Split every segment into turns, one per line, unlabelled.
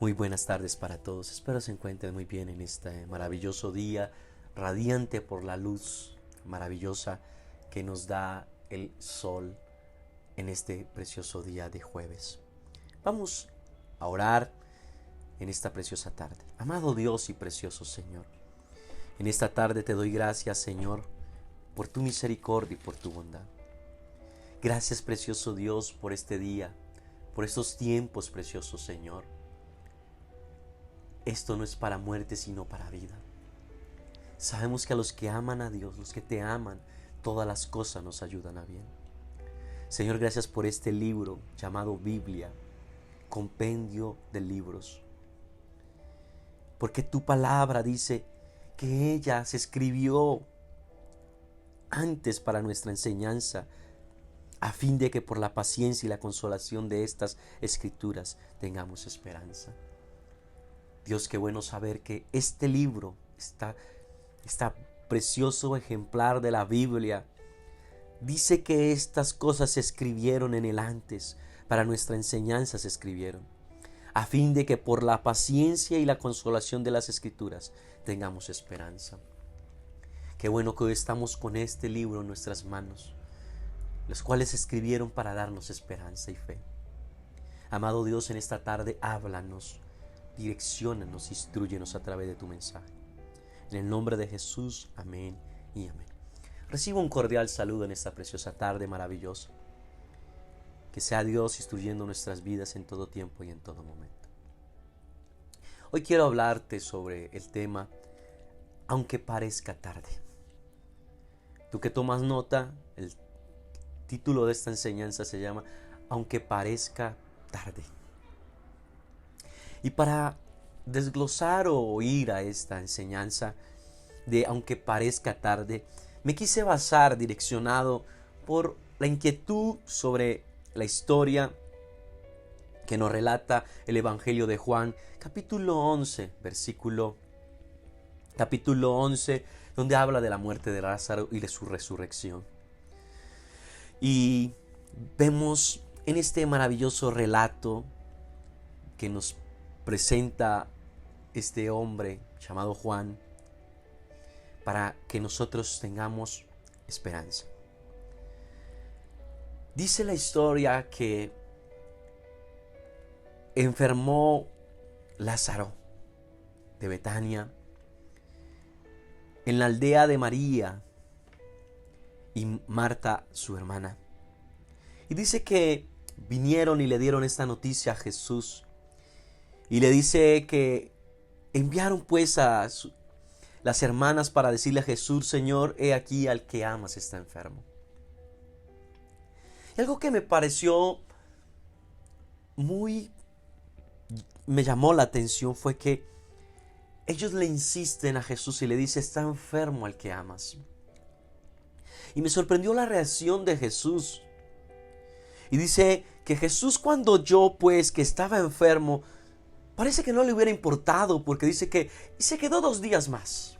Muy buenas tardes para todos. Espero se encuentren muy bien en este maravilloso día, radiante por la luz maravillosa que nos da el sol en este precioso día de jueves. Vamos a orar en esta preciosa tarde. Amado Dios y precioso Señor, en esta tarde te doy gracias, Señor, por tu misericordia y por tu bondad. Gracias, precioso Dios, por este día, por estos tiempos, precioso Señor. Esto no es para muerte, sino para vida. Sabemos que a los que aman a Dios, los que te aman, todas las cosas nos ayudan a bien. Señor, gracias por este libro llamado Biblia, compendio de libros. Porque tu palabra dice que ella se escribió antes para nuestra enseñanza, a fin de que por la paciencia y la consolación de estas escrituras tengamos esperanza. Dios, qué bueno saber que este libro, está precioso ejemplar de la Biblia, dice que estas cosas se escribieron en el antes, para nuestra enseñanza se escribieron, a fin de que por la paciencia y la consolación de las escrituras tengamos esperanza. Qué bueno que hoy estamos con este libro en nuestras manos, los cuales se escribieron para darnos esperanza y fe. Amado Dios, en esta tarde háblanos, direcciónanos, instrúyenos a través de tu mensaje. En el nombre de Jesús, amén y amén. Recibo un cordial saludo en esta preciosa tarde maravillosa. Que sea Dios instruyendo nuestras vidas en todo tiempo y en todo momento. Hoy quiero hablarte sobre el tema, aunque parezca tarde. Tú que tomas nota, el título de esta enseñanza se llama Aunque parezca tarde. Y para desglosar o oír a esta enseñanza de aunque parezca tarde, me quise basar direccionado por la inquietud sobre la historia que nos relata el Evangelio de Juan, capítulo 11, capítulo 11, donde habla de la muerte de Lázaro y de su resurrección. Y vemos en este maravilloso relato que nos presenta este hombre llamado Juan, para que nosotros tengamos esperanza. Dice la historia que enfermó Lázaro de Betania en la aldea de María y Marta, su hermana. Y dice que vinieron y le dieron esta noticia a Jesús. Y le dice que enviaron pues a las hermanas para decirle a Jesús: Señor, he aquí al que amas está enfermo. Y algo que me pareció me llamó la atención fue que ellos le insisten a Jesús y le dicen: está enfermo al que amas. Y me sorprendió la reacción de Jesús. Y dice que Jesús, cuando oyó pues que estaba enfermo, parece que no le hubiera importado, porque dice que y se quedó 2 días más.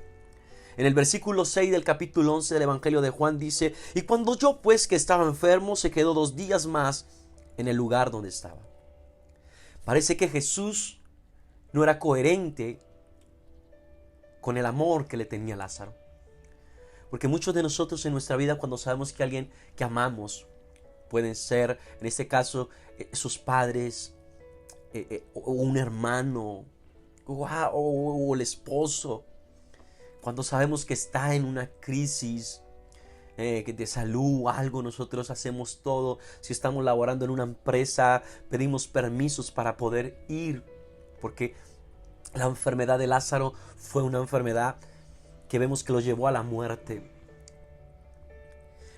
En el versículo 6 del capítulo 11 del Evangelio de Juan dice: y cuando oyó pues que estaba enfermo, se quedó 2 días más en el lugar donde estaba. Parece que Jesús no era coherente con el amor que le tenía a Lázaro. Porque muchos de nosotros en nuestra vida, cuando sabemos que alguien que amamos, pueden ser, en este caso, sus padres, o un hermano, o el esposo, cuando sabemos que está en una crisis de salud o algo, nosotros hacemos todo. Si estamos laborando en una empresa, pedimos permisos para poder ir, porque la enfermedad de Lázaro fue una enfermedad que vemos que lo llevó a la muerte.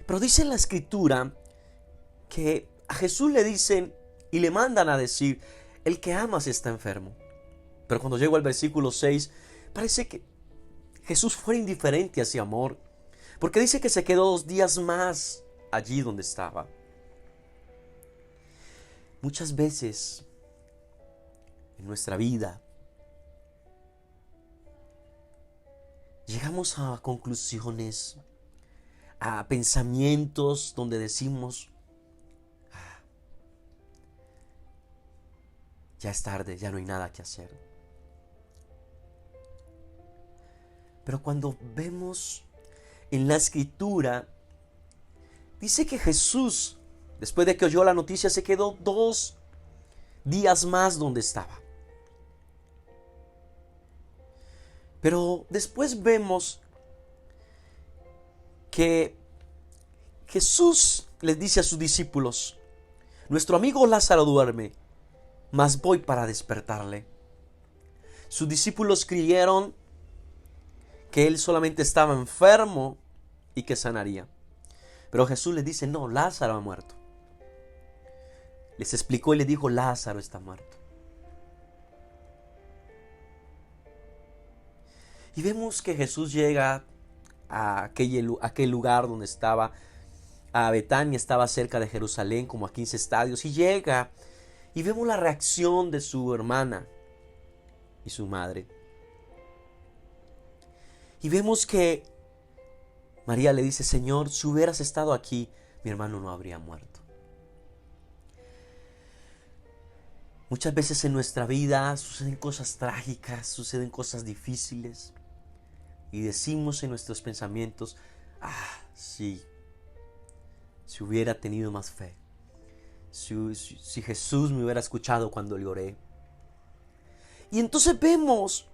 Pero dice en la escritura que a Jesús le dicen y le mandan a decir: el que amas está enfermo. Pero cuando llego al versículo 6, parece que Jesús fue indiferente a ese amor, porque dice que se quedó 2 días más allí donde estaba. Muchas veces en nuestra vida llegamos a conclusiones, a pensamientos donde decimos: ya es tarde, ya no hay nada que hacer. Pero cuando vemos en la escritura, dice que Jesús, después de que oyó la noticia, se quedó 2 días más donde estaba. Pero después vemos que Jesús les dice a sus discípulos: nuestro amigo Lázaro duerme, mas voy para despertarle. Sus discípulos creyeron que él solamente estaba enfermo y que sanaría. Pero Jesús les dice: no, Lázaro ha muerto. Les explicó y les dijo: Lázaro está muerto. Y vemos que Jesús llega a aquel lugar donde estaba, a Betania, estaba cerca de Jerusalén, como a 15 estadios, y llega y vemos la reacción de su hermana y su madre. Y vemos que María le dice: Señor, si hubieras estado aquí, mi hermano no habría muerto. Muchas veces en nuestra vida suceden cosas trágicas, suceden cosas difíciles, y decimos en nuestros pensamientos: sí, si hubiera tenido más fe, si Jesús me hubiera escuchado cuando le oré. Y entonces vemos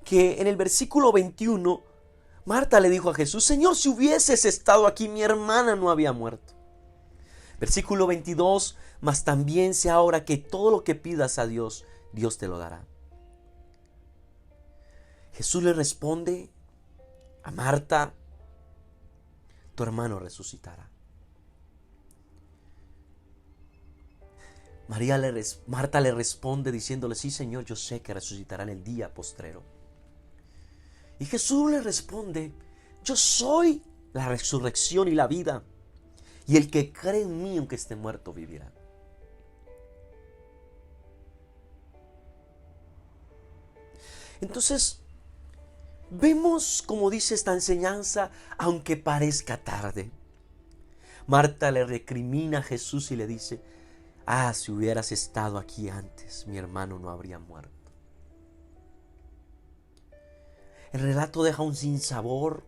que en el versículo 21, Marta le dijo a Jesús: Señor, si hubieses estado aquí, mi hermana no había muerto. Versículo 22, mas también sé ahora que todo lo que pidas a Dios, Dios te lo dará. Jesús le responde a Marta: tu hermano resucitará. Marta le responde diciéndole: sí, Señor, yo sé que resucitará en el día postrero. Y Jesús le responde: yo soy la resurrección y la vida, y el que cree en mí, aunque esté muerto, vivirá. Entonces, vemos, como dice esta enseñanza, aunque parezca tarde. Marta le recrimina a Jesús y le dice: si hubieras estado aquí antes, mi hermano no habría muerto. El relato deja un sinsabor,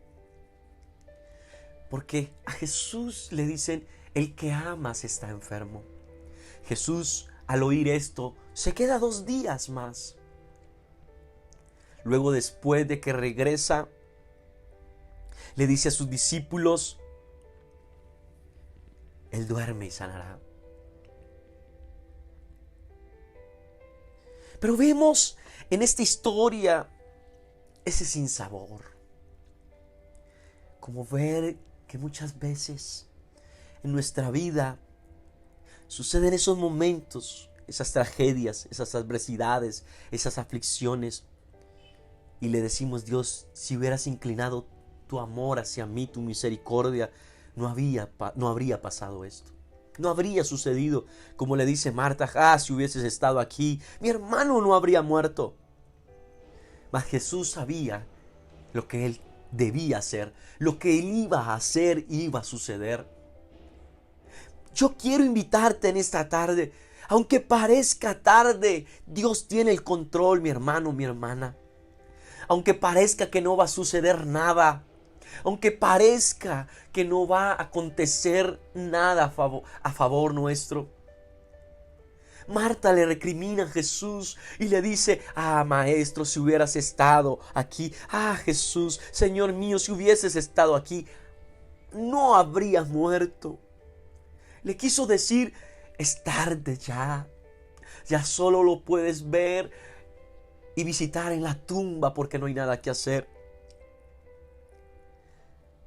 porque a Jesús le dicen: el que amas está enfermo. Jesús, al oír esto, se queda 2 días más. Luego, después de que regresa, le dice a sus discípulos: él duerme y sanará. Pero vemos en esta historia ese sinsabor, como ver que muchas veces en nuestra vida suceden esos momentos, esas tragedias, esas adversidades, esas aflicciones, y le decimos: Dios, si hubieras inclinado tu amor hacia mí, tu misericordia, no habría pasado esto. No habría sucedido, como le dice Marta: si hubieses estado aquí, mi hermano no habría muerto. Mas Jesús sabía lo que él debía hacer, lo que él iba a hacer iba a suceder. Yo quiero invitarte en esta tarde, aunque parezca tarde, Dios tiene el control, mi hermano, mi hermana. Aunque parezca que no va a suceder nada, aunque parezca que no va a acontecer nada a favor nuestro. Marta le recrimina a Jesús y le dice: maestro, si hubieras estado aquí, Jesús, Señor mío, si hubieses estado aquí, no habrías muerto. Le quiso decir: es tarde ya solo lo puedes ver y visitar en la tumba porque no hay nada que hacer.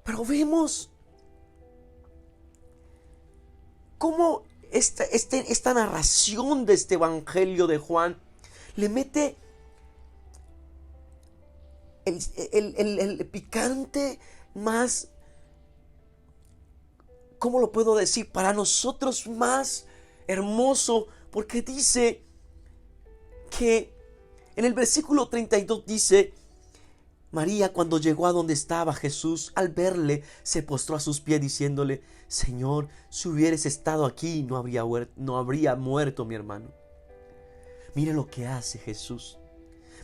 Pero vemos cómo esta narración de este evangelio de Juan le mete el picante más, ¿cómo lo puedo decir? Para nosotros más hermoso, porque dice que en el versículo 32 dice: María, cuando llegó a donde estaba Jesús, al verle, se postró a sus pies diciéndole: Señor, si hubieras estado aquí, no habría muerto mi hermano. Mire lo que hace Jesús.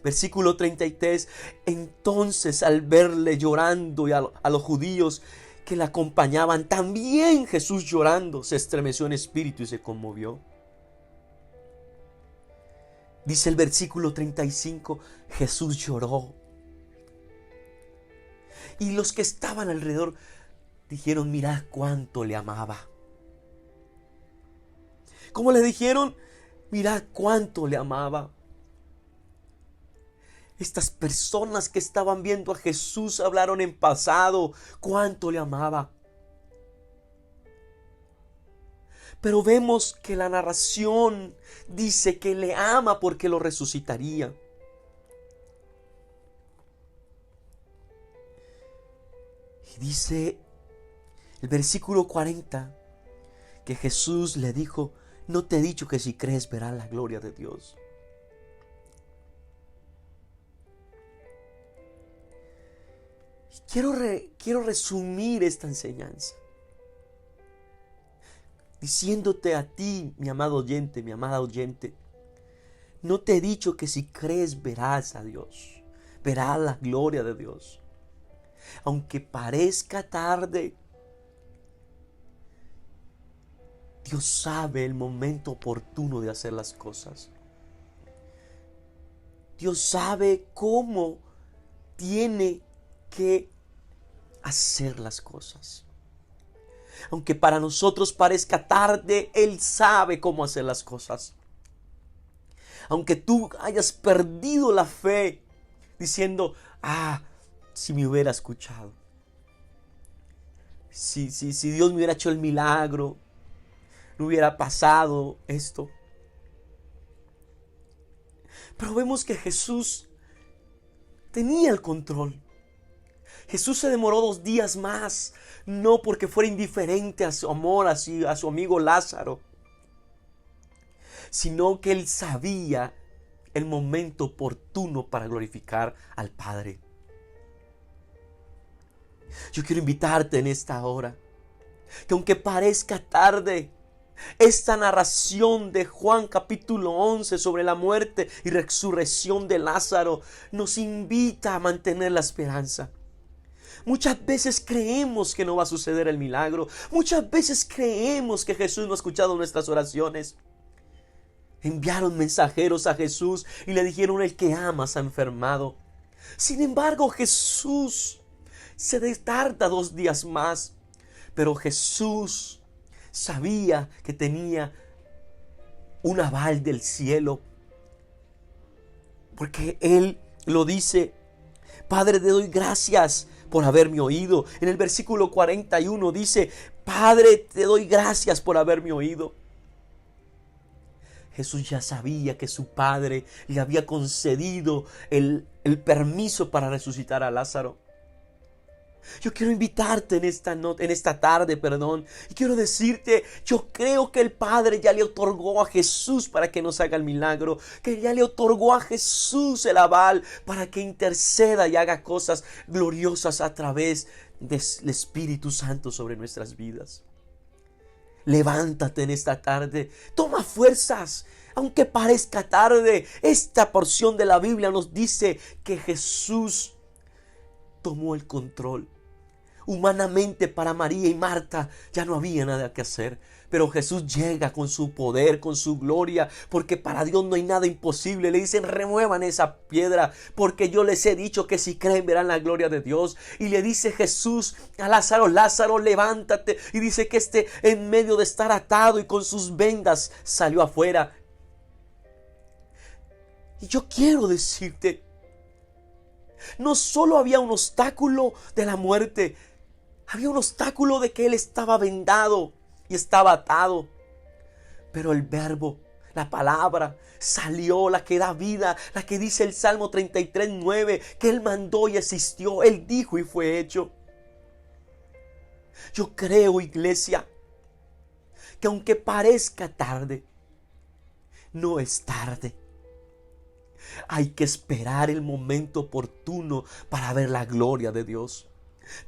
Versículo 33. Entonces, al verle llorando y a los judíos que le acompañaban, también Jesús llorando, se estremeció en espíritu y se conmovió. Dice el versículo 35, Jesús lloró. Y los que estaban alrededor dijeron: mirad cuánto le amaba. ¿Cómo le dijeron? Mirad cuánto le amaba. Estas personas que estaban viendo a Jesús hablaron en pasado cuánto le amaba. Pero vemos que la narración dice que le ama porque lo resucitaría. Y dice el versículo 40 que Jesús le dijo: no te he dicho que si crees verás la gloria de Dios. Quiero resumir esta enseñanza diciéndote a ti, mi amado oyente, mi amada oyente, no te he dicho que si crees verás a Dios, verás la gloria de Dios. Aunque parezca tarde, Dios sabe el momento oportuno de hacer las cosas. Dios sabe cómo tiene que hacer las cosas. Aunque para nosotros parezca tarde, Él sabe cómo hacer las cosas. Aunque tú hayas perdido la fe diciendo: si me hubiera escuchado, si Dios me hubiera hecho el milagro, no hubiera pasado esto. Pero vemos que Jesús tenía el control. Jesús se demoró 2 días más, no porque fuera indiferente a su amor, a su amigo Lázaro, sino que Él sabía el momento oportuno para glorificar al Padre. Yo quiero invitarte en esta hora, que aunque parezca tarde, esta narración de Juan capítulo 11 sobre la muerte y resurrección de Lázaro nos invita a mantener la esperanza. Muchas veces creemos que no va a suceder el milagro. Muchas veces creemos que Jesús no ha escuchado nuestras oraciones. Enviaron mensajeros a Jesús y le dijeron: el que amas ha enfermado. Sin embargo, Jesús se tarda 2 días más. Pero Jesús sabía que tenía un aval del cielo, porque Él lo dice: Padre, te doy gracias por haberme oído. En el versículo 41 dice: Padre, te doy gracias por haberme oído. Jesús ya sabía que su Padre le había concedido el permiso para resucitar a Lázaro. Yo quiero invitarte en esta tarde, y quiero decirte: yo creo que el Padre ya le otorgó a Jesús para que nos haga el milagro, que ya le otorgó a Jesús el aval para que interceda y haga cosas gloriosas a través del Espíritu Santo sobre nuestras vidas. Levántate en esta tarde, toma fuerzas. Aunque parezca tarde, esta porción de la Biblia nos dice que Jesús tomó el control. Humanamente, para María y Marta ya no había nada que hacer, pero Jesús llega con su poder, con su gloria, porque para Dios no hay nada imposible. Le dicen: remuevan esa piedra, porque yo les he dicho que si creen verán la gloria de Dios. Y le dice Jesús a Lázaro: Lázaro, levántate. Y dice que en medio de estar atado y con sus vendas, salió afuera. Y yo quiero decirte, no solo había un obstáculo de la muerte, había un obstáculo de que él estaba vendado y estaba atado. Pero el verbo, la palabra, salió, la que da vida, la que dice el Salmo 33:9, que él mandó y existió, él dijo y fue hecho. Yo creo, iglesia, que aunque parezca tarde, no es tarde. Hay que esperar el momento oportuno para ver la gloria de Dios.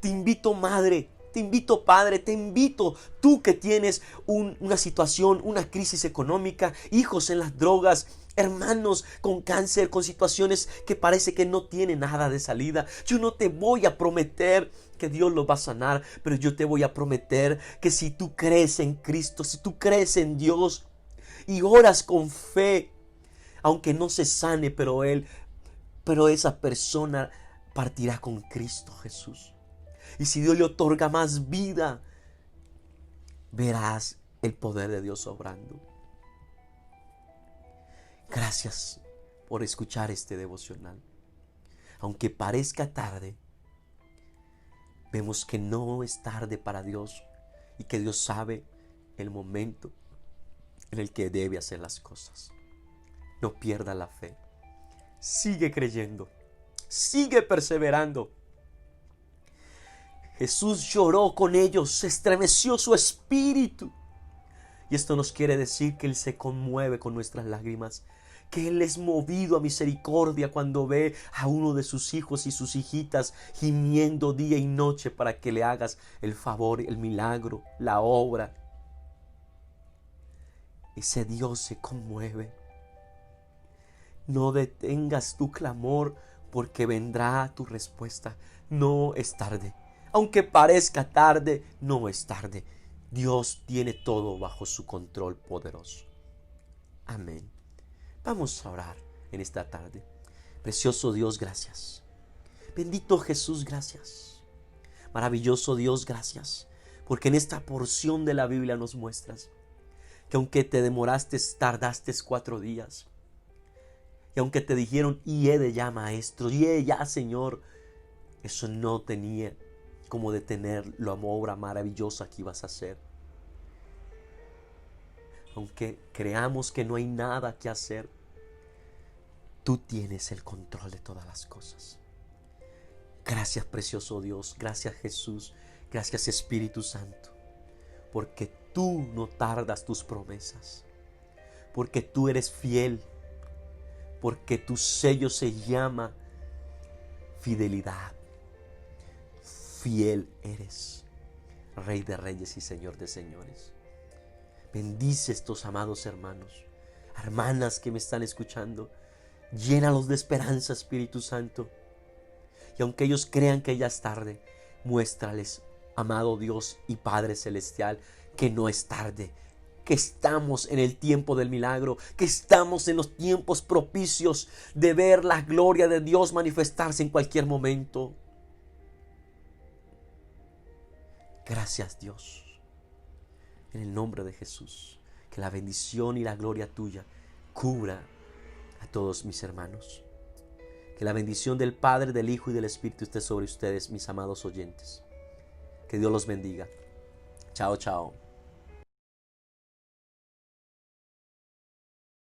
Te invito, madre, te invito, padre, te invito, tú que tienes una situación, una crisis económica, hijos en las drogas, hermanos con cáncer, con situaciones que parece que no tienen nada de salida. Yo no te voy a prometer que Dios lo va a sanar, pero yo te voy a prometer que si tú crees en Cristo, si tú crees en Dios y oras con fe, aunque no se sane, pero esa persona partirá con Cristo Jesús. Y si Dios le otorga más vida, verás el poder de Dios obrando. Gracias por escuchar este devocional. Aunque parezca tarde, vemos que no es tarde para Dios y que Dios sabe el momento en el que debe hacer las cosas. No pierda la fe. Sigue creyendo. Sigue perseverando. Jesús lloró con ellos, se estremeció su espíritu. Y esto nos quiere decir que Él se conmueve con nuestras lágrimas, que Él es movido a misericordia cuando ve a uno de sus hijos y sus hijitas gimiendo día y noche para que le hagas el favor, el milagro, la obra. Ese Dios se conmueve. No detengas tu clamor porque vendrá tu respuesta. No es tarde. Aunque parezca tarde, no es tarde. Dios tiene todo bajo su control poderoso. Amén. Vamos a orar en esta tarde. Precioso Dios, gracias. Bendito Jesús, gracias. Maravilloso Dios, gracias. Porque en esta porción de la Biblia nos muestras que aunque te demoraste, tardaste 4 días. Y aunque te dijeron, de ya maestro, ya Señor, eso no tenía como detener la obra maravillosa que ibas a hacer. Aunque creamos que no hay nada que hacer, tú tienes el control de todas las cosas. Gracias, precioso Dios, gracias Jesús, gracias Espíritu Santo, porque tú no tardas tus promesas, porque tú eres fiel, porque tu sello se llama fidelidad. Fiel eres, Rey de reyes y Señor de señores. Bendice estos amados hermanos, hermanas que me están escuchando. Llénalos de esperanza, Espíritu Santo. Y aunque ellos crean que ya es tarde, muéstrales, amado Dios y Padre Celestial, que no es tarde, que estamos en el tiempo del milagro, que estamos en los tiempos propicios de ver la gloria de Dios manifestarse en cualquier momento. Gracias, Dios. En el nombre de Jesús, que la bendición y la gloria tuya cubra a todos mis hermanos. Que la bendición del Padre, del Hijo y del Espíritu esté sobre ustedes, mis amados oyentes. Que Dios los bendiga. Chao, chao.